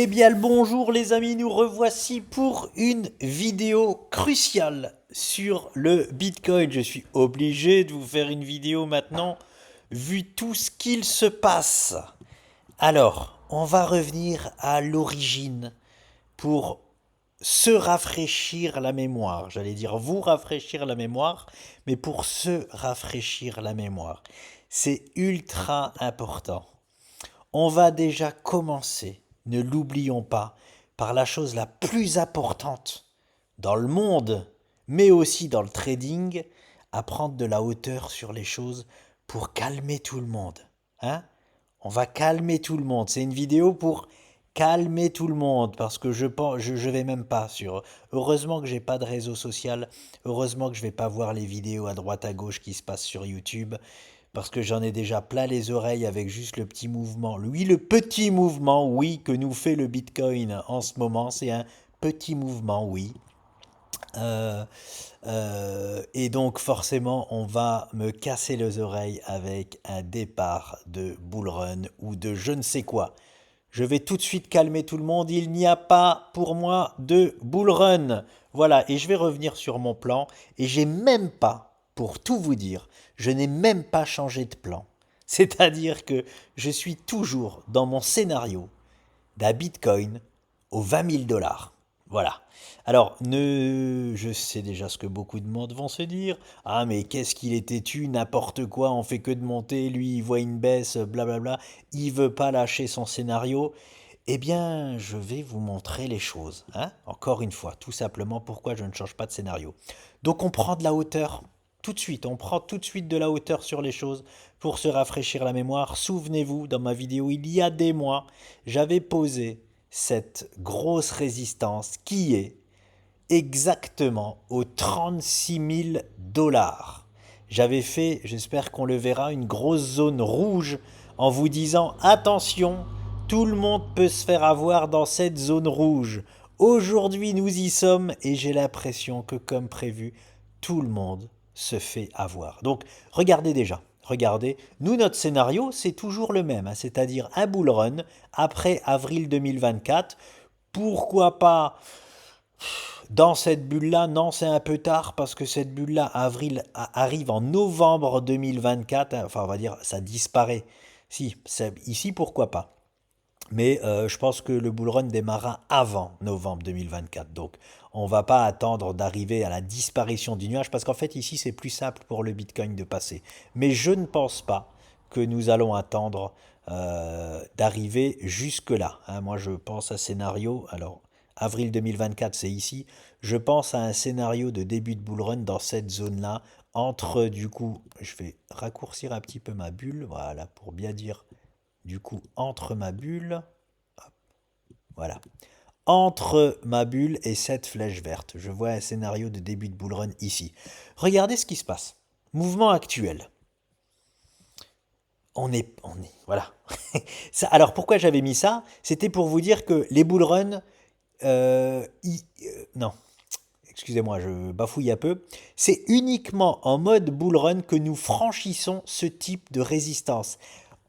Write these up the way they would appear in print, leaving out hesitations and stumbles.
Eh bien le bonjour les amis, nous revoici pour une vidéo cruciale sur le Bitcoin. Je suis obligé de vous faire une vidéo maintenant, vu tout ce qu'il se passe. Alors, on va revenir à l'origine pour se rafraîchir la mémoire. J'allais dire vous rafraîchir la mémoire, mais pour se rafraîchir la mémoire. C'est ultra important. On va déjà commencer, ne l'oublions pas, par la chose la plus importante dans le monde, mais aussi dans le trading, à prendre de la hauteur sur les choses pour calmer tout le monde. Hein? On va calmer tout le monde. C'est une vidéo pour calmer tout le monde parce que je vais même pas sur. Heureusement que j'ai pas de réseau social. Heureusement que je vais pas voir les vidéos à droite à gauche qui se passent sur YouTube parce que j'en ai déjà plein les oreilles avec juste le petit mouvement. Lui, le petit mouvement, oui, que nous fait le Bitcoin en ce moment, c'est un petit mouvement, oui. Euh, et donc forcément, on va me casser les oreilles avec un départ de bull run ou de je ne sais quoi. Je vais tout de suite calmer tout le monde. Il n'y a pas pour moi de bull run. Voilà, et je vais revenir sur mon plan. Et j'ai même pas, pour tout vous dire, je n'ai même pas changé de plan. C'est-à-dire que je suis toujours dans mon scénario d'un Bitcoin aux 20 000 $. Voilà. Alors, je sais déjà ce que beaucoup de monde vont se dire. Ah, mais qu'est-ce qu'il est têtu, n'importe quoi, on fait que de monter, lui, il voit une baisse, blablabla. Il veut pas lâcher son scénario. Eh bien, je vais vous montrer les choses. Hein. Encore une fois, tout simplement pourquoi je ne change pas de scénario. Donc, on prend de la hauteur. Tout de suite, on prend tout de suite de la hauteur sur les choses pour se rafraîchir la mémoire. Souvenez-vous, dans ma vidéo, il y a des mois, j'avais posé cette grosse résistance qui est exactement aux 36 000 $. J'avais fait, j'espère qu'on le verra, une grosse zone rouge en vous disant attention, tout le monde peut se faire avoir dans cette zone rouge. Aujourd'hui, nous y sommes et j'ai l'impression que, comme prévu, tout le monde se fait avoir. Donc, regardez déjà. Regardez, nous, notre scénario, c'est toujours le même, hein, c'est-à-dire un bull run après avril 2024. Pourquoi pas dans cette bulle-là? Non, c'est un peu tard parce que cette bulle-là arrive en novembre 2024. Enfin, on va dire, ça disparaît. Si, ici, pourquoi pas? Mais je pense que le bull run démarra avant novembre 2024. Donc, on ne va pas attendre d'arriver à la disparition du nuage parce qu'en fait, ici, c'est plus simple pour le Bitcoin de passer. Mais je ne pense pas que nous allons attendre d'arriver jusque-là. Hein. Moi, je pense à scénario. Alors, avril 2024, c'est ici. Je pense à un scénario de début de bull run dans cette zone-là. Entre, du coup, je vais raccourcir un petit peu ma bulle. Voilà, pour bien dire du coup entre ma bulle, voilà, entre ma bulle et cette flèche verte. Je vois un scénario de début de bull run ici. Regardez ce qui se passe. Mouvement actuel. Voilà. Ça, alors pourquoi j'avais mis ça? C'était pour vous dire que les bull runs, non, excusez-moi, je bafouille un peu. C'est uniquement en mode bull run que nous franchissons ce type de résistance.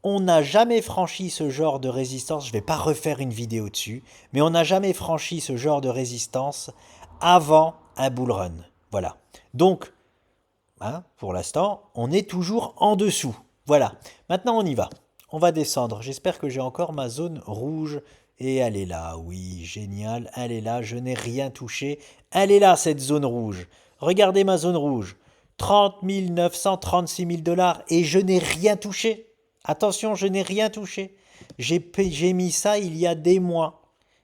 On n'a jamais franchi ce genre de résistance, je ne vais pas refaire une vidéo dessus, mais on n'a jamais franchi ce genre de résistance avant un bull run. Voilà. Donc, hein, pour l'instant, on est toujours en dessous. Voilà. Maintenant, on y va. On va descendre. J'espère que j'ai encore ma zone rouge. Et elle est là, oui, génial. Elle est là, je n'ai rien touché. Elle est là, cette zone rouge. Regardez ma zone rouge. 30 936 000 $ et je n'ai rien touché. Attention, je n'ai rien touché. J'ai mis ça il y a des mois.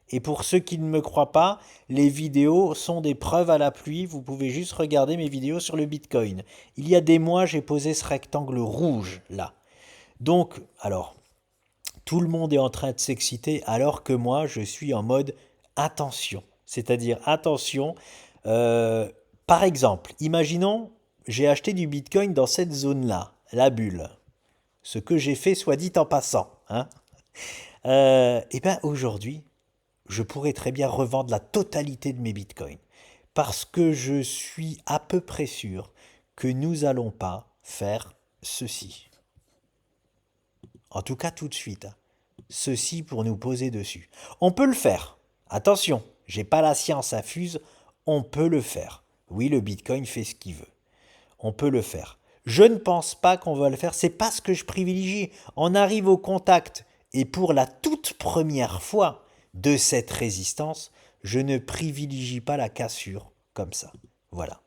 Et pour ceux qui ne me croient pas, les vidéos sont des preuves à la pluie. Vous pouvez juste regarder mes vidéos sur le Bitcoin. Il y a des mois, j'ai posé ce rectangle rouge là. Donc, alors, tout le monde est en train de s'exciter alors que moi, je suis en mode attention. C'est-à-dire attention. euh, Par exemple, imaginons, j'ai acheté du Bitcoin dans cette zone-là, la bulle. Ce que j'ai fait, soit dit en passant. Hein. Et bien aujourd'hui, je pourrais très bien revendre la totalité de mes bitcoins. Parce que je suis à peu près sûr que nous n'allons pas faire ceci. En tout cas, tout de suite. Hein. ceci pour nous poser dessus. On peut le faire. Attention, j'ai pas la science infuse, on peut le faire. Oui, le Bitcoin fait ce qu'il veut. On peut le faire. Je ne pense pas qu'on va le faire, c'est pas ce que je privilégie. On arrive au contact et pour la toute première fois de cette résistance, je ne privilégie pas la cassure comme ça. Voilà.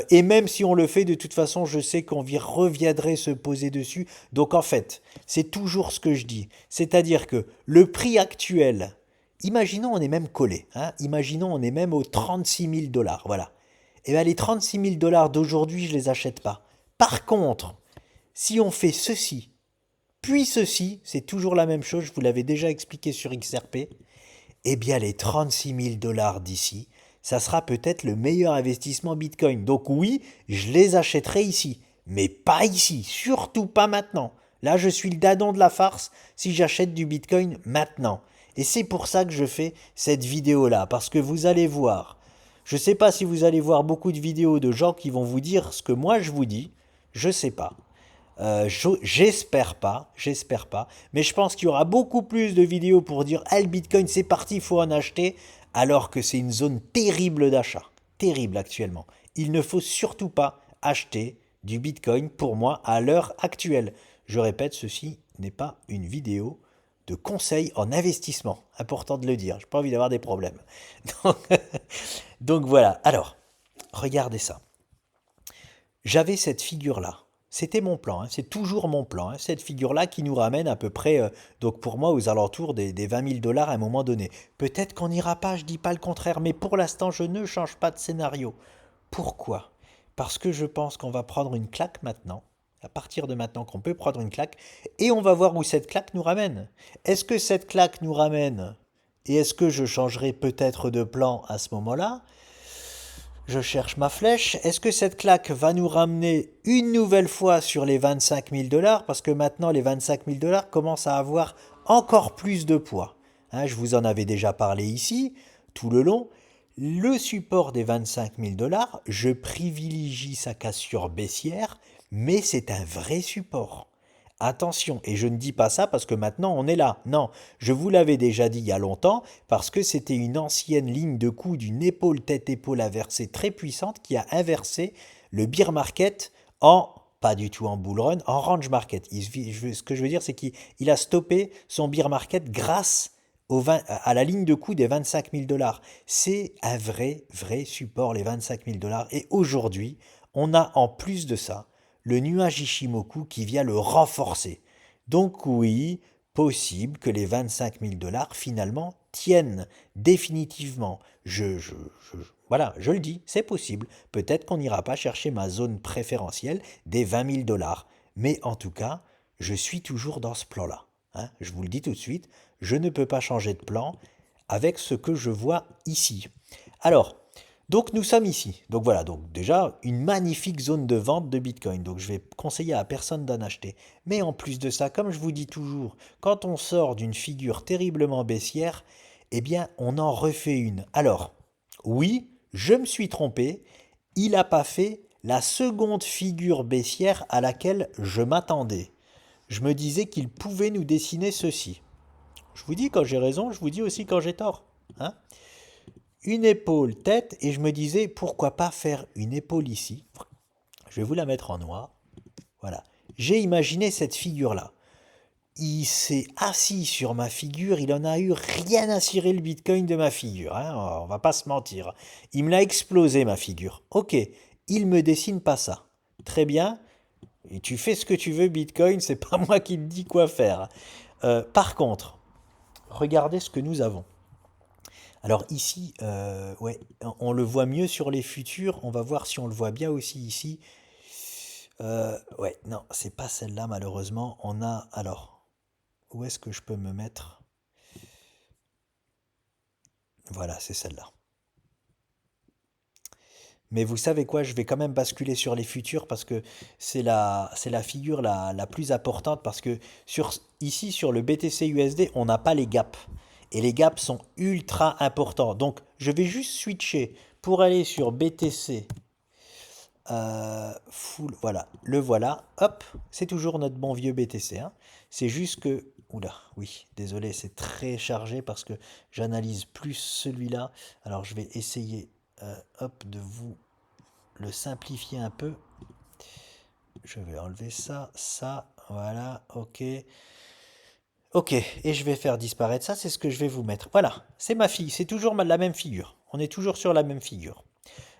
Et même si on le fait, de toute façon, je sais qu'on reviendrait se poser dessus. Donc en fait, c'est toujours ce que je dis. C'est-à-dire que le prix actuel, imaginons on est même collé, hein, imaginons on est même aux 36 000 dollars, voilà. Et bien les 36 000 dollars d'aujourd'hui, je ne les achète pas. Par contre, si on fait ceci, puis ceci, c'est toujours la même chose, je vous l'avais déjà expliqué sur XRP, eh bien les 36 000 dollars d'ici, ça sera peut-être le meilleur investissement Bitcoin. Donc oui, je les achèterai ici, mais pas ici, surtout pas maintenant. Là, je suis le dadon de la farce si j'achète du Bitcoin maintenant. Et c'est pour ça que je fais cette vidéo-là, parce que vous allez voir. Je ne sais pas si vous allez voir beaucoup de vidéos de gens qui vont vous dire ce que moi je vous dis. Je ne sais pas. J'espère pas, mais je pense qu'il y aura beaucoup plus de vidéos pour dire ah, le Bitcoin c'est parti, il faut en acheter, alors que c'est une zone terrible d'achat, terrible actuellement. Il ne faut surtout pas acheter du Bitcoin pour moi à l'heure actuelle. Je répète, ceci n'est pas une vidéo de conseil en investissement, important de le dire, j'ai pas envie d'avoir des problèmes. Donc, donc voilà, alors, regardez ça. J'avais cette figure-là. C'était mon plan, hein, c'est toujours mon plan, hein, cette figure-là qui nous ramène à peu près, donc pour moi, aux alentours des 20 000 dollars à un moment donné. Peut-être qu'on n'ira pas, je dis pas le contraire, mais pour l'instant, je ne change pas de scénario. Pourquoi? Parce que je pense qu'on va prendre une claque maintenant, à partir de maintenant qu'on peut prendre une claque, et on va voir où cette claque nous ramène. Est-ce que cette claque nous ramène, et est-ce que je changerai peut-être de plan à ce moment-là? Je cherche ma flèche. Est-ce que cette claque va nous ramener une nouvelle fois sur les 25 000 dollars? Parce que maintenant, les 25 000 dollars commencent à avoir encore plus de poids. Hein, je vous en avais déjà parlé ici, tout le long. Le support des 25 000 dollars, je privilégie sa cassure baissière, mais c'est un vrai support. Attention, et je ne dis pas ça parce que maintenant on est là. Non, je vous l'avais déjà dit il y a longtemps parce que c'était une ancienne ligne de coup d'une épaule tête-épaule inversée très puissante qui a inversé le bear market en, pas du tout en bull run, en range market. Ce que je veux dire, c'est qu'il a stoppé son bear market grâce à la ligne de coup des 25 000 dollars. C'est un vrai support, les 25 000 dollars. Et aujourd'hui, on a en plus de ça le nuage Ishimoku qui vient le renforcer. Donc oui, possible que les 25 000 dollars finalement tiennent définitivement. Voilà, je le dis, c'est possible. Peut-être qu'on n'ira pas chercher ma zone préférentielle des 20 000 dollars. Mais en tout cas, je suis toujours dans ce plan-là. Hein, je vous le dis tout de suite, je ne peux pas changer de plan avec ce que je vois ici. Alors, donc nous sommes ici. Donc voilà, donc déjà une magnifique zone de vente de Bitcoin. Donc je vais conseiller à personne d'en acheter. Mais en plus de ça, comme je vous dis toujours, quand on sort d'une figure terriblement baissière, eh bien on en refait une. Alors, oui, je me suis trompé, il n'a pas fait la seconde figure baissière à laquelle je m'attendais. Je me disais qu'il pouvait nous dessiner ceci. Je vous dis quand j'ai raison, je vous dis aussi quand j'ai tort. Hein, une épaule tête et je me disais pourquoi pas faire une épaule ici. Je vais vous la mettre en noir. Voilà. J'ai imaginé cette figure-là. Il s'est assis sur ma figure, il en a eu rien à cirer le Bitcoin de ma figure. Hein, on va pas se mentir. Il me l'a explosé ma figure. Ok, il me dessine pas ça. Très bien. Et tu fais ce que tu veux Bitcoin, c'est pas moi qui te dis quoi faire. Par contre, regardez ce que nous avons. Alors ici, ouais, on le voit mieux sur les futurs. On va voir si on le voit bien aussi ici. Ouais, non, c'est pas celle-là malheureusement. On a, alors, où est-ce que je peux me mettre? Voilà, c'est celle-là. Mais vous savez quoi, je vais quand même basculer sur les futurs parce que c'est la figure la plus importante parce que ici sur le BTC USD, on n'a pas les gaps. Et les gaps sont ultra importants. Donc je vais juste switcher pour aller sur BTC. Full, voilà, le voilà. Hop, c'est toujours notre bon vieux BTC. Hein. C'est juste que, Oula, oui, désolé, c'est très chargé parce que j'analyse plus celui-là. Alors je vais essayer hop, de vous le simplifier un peu. Je vais enlever ça, ça, voilà, ok. Ok, et je vais faire disparaître ça, c'est ce que je vais vous mettre. Voilà, c'est ma fille, c'est toujours la même figure. On est toujours sur la même figure.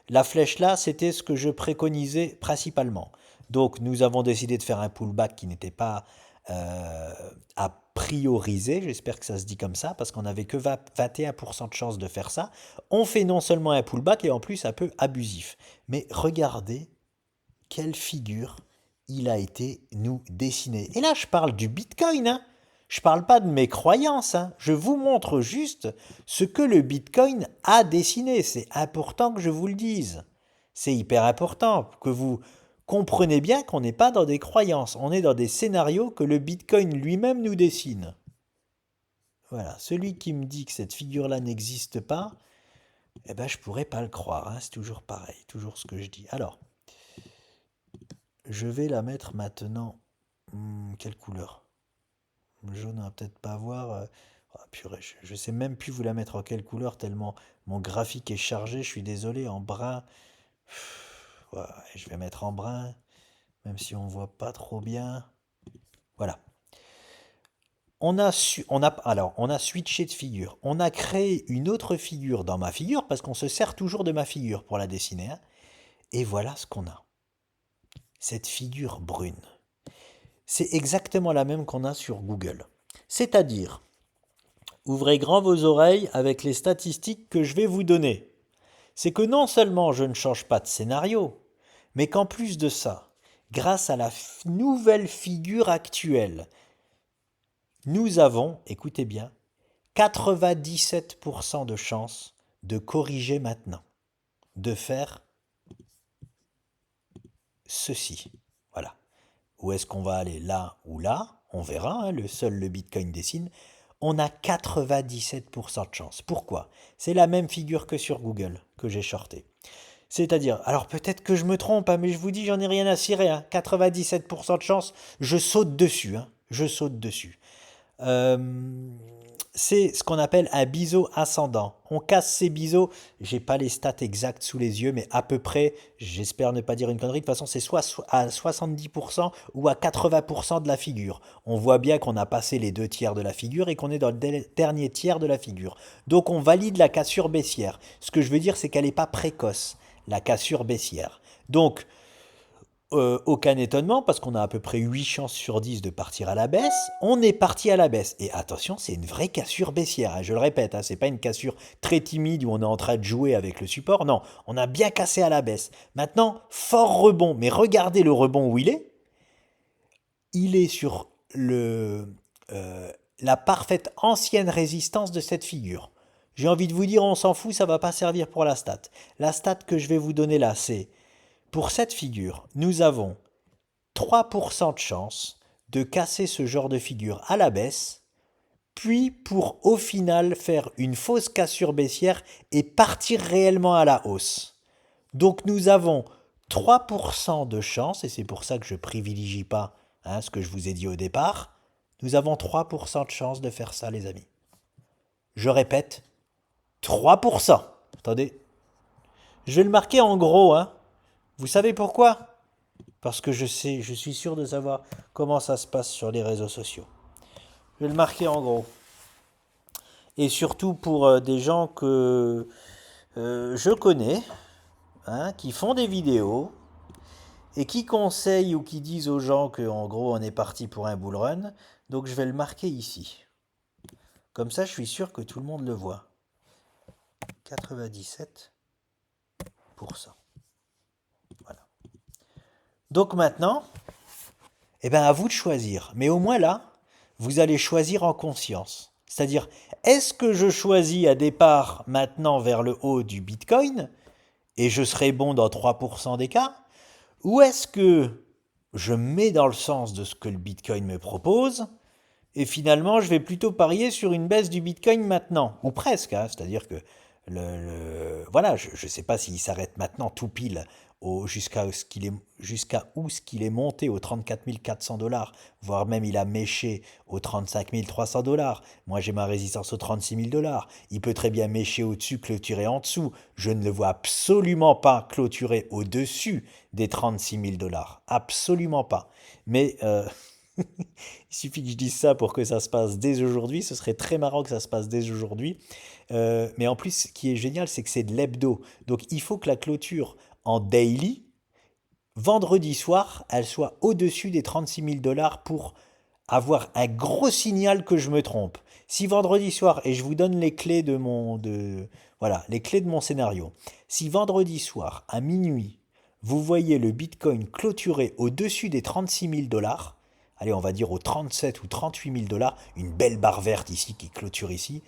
La flèche là, c'était ce que je préconisais principalement. Donc nous avons décidé de faire un pullback qui n'était pas à prioriser, j'espère que ça se dit comme ça, parce qu'on n'avait que 21% de chance de faire ça. On fait non seulement un pullback et en plus un peu abusif. Mais regardez quelle figure il a été nous dessiné. Et là, je parle du Bitcoin, hein. Je parle pas de mes croyances, hein. Je vous montre juste ce que le Bitcoin a dessiné. C'est important que je vous le dise. C'est hyper important que vous compreniez bien qu'on n'est pas dans des croyances. On est dans des scénarios que le Bitcoin lui-même nous dessine. Voilà. Celui qui me dit que cette figure-là n'existe pas, eh ben, je pourrais pas le croire, hein. C'est toujours pareil, toujours ce que je dis. Alors, je vais la mettre maintenant. Quelle couleur? Jaune, on va peut-être pas voir. Ah, purée, je sais même plus vous la mettre en quelle couleur tellement mon graphique est chargé. Je suis désolé, en brun. Ouais, je vais mettre en brun, même si on voit pas trop bien. Voilà. On a switché de figure. On a créé une autre figure dans ma figure parce qu'on se sert toujours de ma figure pour la dessiner, hein. Et voilà ce qu'on a. Cette figure brune. C'est exactement la même qu'on a sur Google. C'est-à-dire, ouvrez grand vos oreilles avec les statistiques que je vais vous donner. C'est que non seulement je ne change pas de scénario, mais qu'en plus de ça, grâce à la nouvelle figure actuelle, nous avons, écoutez bien, 97% de chances de corriger maintenant, de faire ceci. Voilà. Où est-ce qu'on va aller, là ou là? On verra, hein, le Bitcoin dessine. On a 97% de chance. Pourquoi? C'est la même figure que sur Google que j'ai shorté. C'est-à-dire, alors peut-être que je me trompe, hein, mais je vous dis, j'en ai rien à cirer, hein. 97% de chance, je saute dessus, hein. Je saute dessus. Euh, c'est ce qu'on appelle un biseau ascendant. On casse ces biseaux, j'ai pas les stats exactes sous les yeux, mais à peu près, j'espère ne pas dire une connerie, de toute façon c'est soit à 70% ou à 80% de la figure. On voit bien qu'on a passé les 2 tiers de la figure et qu'on est dans le dernier tiers de la figure. Donc on valide la cassure baissière. Ce que je veux dire, c'est qu'elle n'est pas précoce, la cassure baissière. Donc, aucun étonnement parce qu'on a à peu près 8 chances sur 10 de partir à la baisse. On est parti à la baisse. Et attention, c'est une vraie cassure baissière, hein, je le répète, hein, c'est pas une cassure très timide où on est en train de jouer avec le support. Non, on a bien cassé à la baisse. Maintenant, fort rebond. Mais regardez le rebond où il est. Il est sur la parfaite ancienne résistance de cette figure. J'ai envie de vous dire, on s'en fout, ça va pas servir pour la stat. La stat que je vais vous donner là, c'est pour cette figure, nous avons 3% de chance de casser ce genre de figure à la baisse, puis pour au final faire une fausse cassure baissière et partir réellement à la hausse. Donc nous avons 3% de chance, et c'est pour ça que je ne privilégie pas, hein, ce que je vous ai dit au départ, nous avons 3% de chance de faire ça, les amis. Je répète, 3%. Attendez, je vais le marquer en gros, hein. Vous savez pourquoi? Parce que je suis sûr de savoir comment ça se passe sur les réseaux sociaux. Je vais le marquer en gros. Et surtout pour des gens que je connais, hein, qui font des vidéos et qui conseillent ou qui disent aux gens qu'en gros on est parti pour un bull run. Donc je vais le marquer ici. Comme ça, je suis sûr que tout le monde le voit. 97%. Voilà. Donc maintenant, eh bien à vous de choisir. Mais au moins là, vous allez choisir en conscience. C'est-à-dire, est-ce que je choisis à départ maintenant vers le haut du Bitcoin et je serai bon dans 3% des cas? Ou est-ce que je mets dans le sens de ce que le Bitcoin me propose et finalement je vais plutôt parier sur une baisse du Bitcoin maintenant? Ou presque, hein, c'est-à-dire que voilà, je ne sais pas s'il s'arrête maintenant tout pile jusqu'à où ce qu'il est monté aux 34 400 $, voire même il a méché aux 35 300 $. Moi j'ai ma résistance aux 36 000 $. Il peut très bien mécher au-dessus, clôturer en dessous. Je ne le vois absolument pas clôturer au-dessus des 36 000 $. Absolument pas. Mais il suffit que je dise ça pour que ça se passe dès aujourd'hui. Ce serait très marrant que ça se passe dès aujourd'hui. Mais en plus, ce qui est génial, c'est que c'est de l'hebdo. Donc il faut que la clôture en daily, vendredi soir, elle soit au-dessus des 36 000 $ pour avoir un gros signal que je me trompe. Si vendredi soir, et je vous donne les clés voilà, les clés de mon scénario. Si vendredi soir, à minuit, vous voyez le Bitcoin clôturer au-dessus des 36 000 $, allez, on va dire aux 37 ou 38 000 $, une belle barre verte ici qui clôture ici,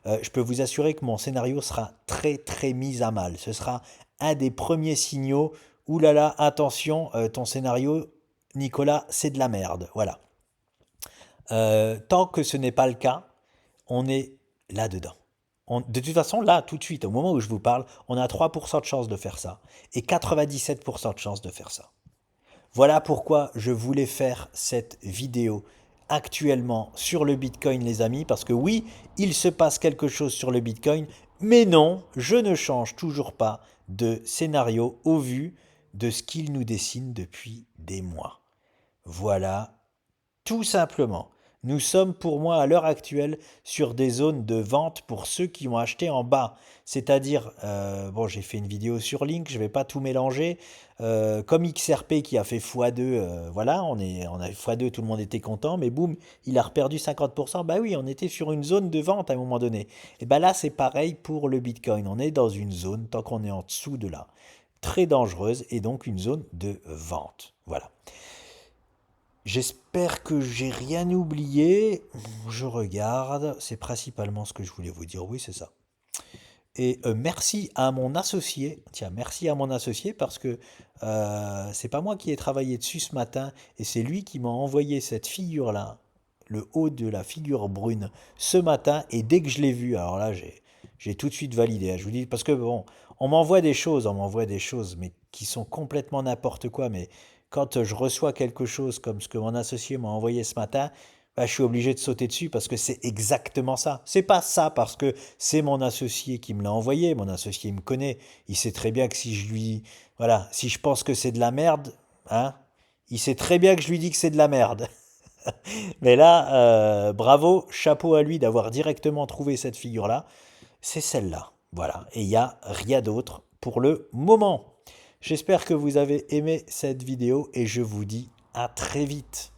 je peux vous assurer que mon scénario sera très très mis à mal. Ce sera un des premiers signaux. Ouh là là, attention, ton scénario, Nicolas, c'est de la merde. Voilà. Tant que ce n'est pas le cas, on est là-dedans. De toute façon, là, tout de suite, au moment où je vous parle, on a 3% de chance de faire ça et 97% de chance de faire ça. Voilà pourquoi je voulais faire cette vidéo actuellement sur le Bitcoin, les amis, parce que oui, il se passe quelque chose sur le Bitcoin, mais non, je ne change toujours pas de scénario au vu de ce qu'il nous dessine depuis des mois. Voilà, tout simplement. Nous sommes pour moi à l'heure actuelle sur des zones de vente pour ceux qui ont acheté en bas. C'est-à-dire, bon, j'ai fait une vidéo sur Link, je ne vais pas tout mélanger. Comme XRP qui a fait x2, voilà, on a x2, tout le monde était content, mais boum, il a reperdu 50%. Bah oui, on était sur une zone de vente à un moment donné. Et bah là, c'est pareil pour le Bitcoin. On est dans une zone, tant qu'on est en dessous de là, très dangereuse et donc une zone de vente. Voilà. J'espère que j'ai rien oublié. Je regarde. C'est principalement ce que je voulais vous dire. Oui, c'est ça. Et merci à mon associé. Tiens, merci à mon associé parce que c'est pas moi qui ai travaillé dessus ce matin et c'est lui qui m'a envoyé cette figure-là, le haut de la figure brune, ce matin. Et dès que je l'ai vu, alors là, j'ai tout de suite validé, hein. Je vous dis, parce que bon, on m'envoie des choses, mais qui sont complètement n'importe quoi. Mais quand je reçois quelque chose comme ce que mon associé m'a envoyé ce matin, bah, je suis obligé de sauter dessus parce que c'est exactement ça. C'est pas ça parce que c'est mon associé qui me l'a envoyé. Mon associé me connaît. Il sait très bien que si je lui, voilà, si je pense que c'est de la merde, hein, il sait très bien que je lui dis que c'est de la merde. Mais là, bravo, chapeau à lui d'avoir directement trouvé cette figure-là. C'est celle-là. Voilà. Et il n'y a rien d'autre pour le moment. J'espère que vous avez aimé cette vidéo et je vous dis à très vite.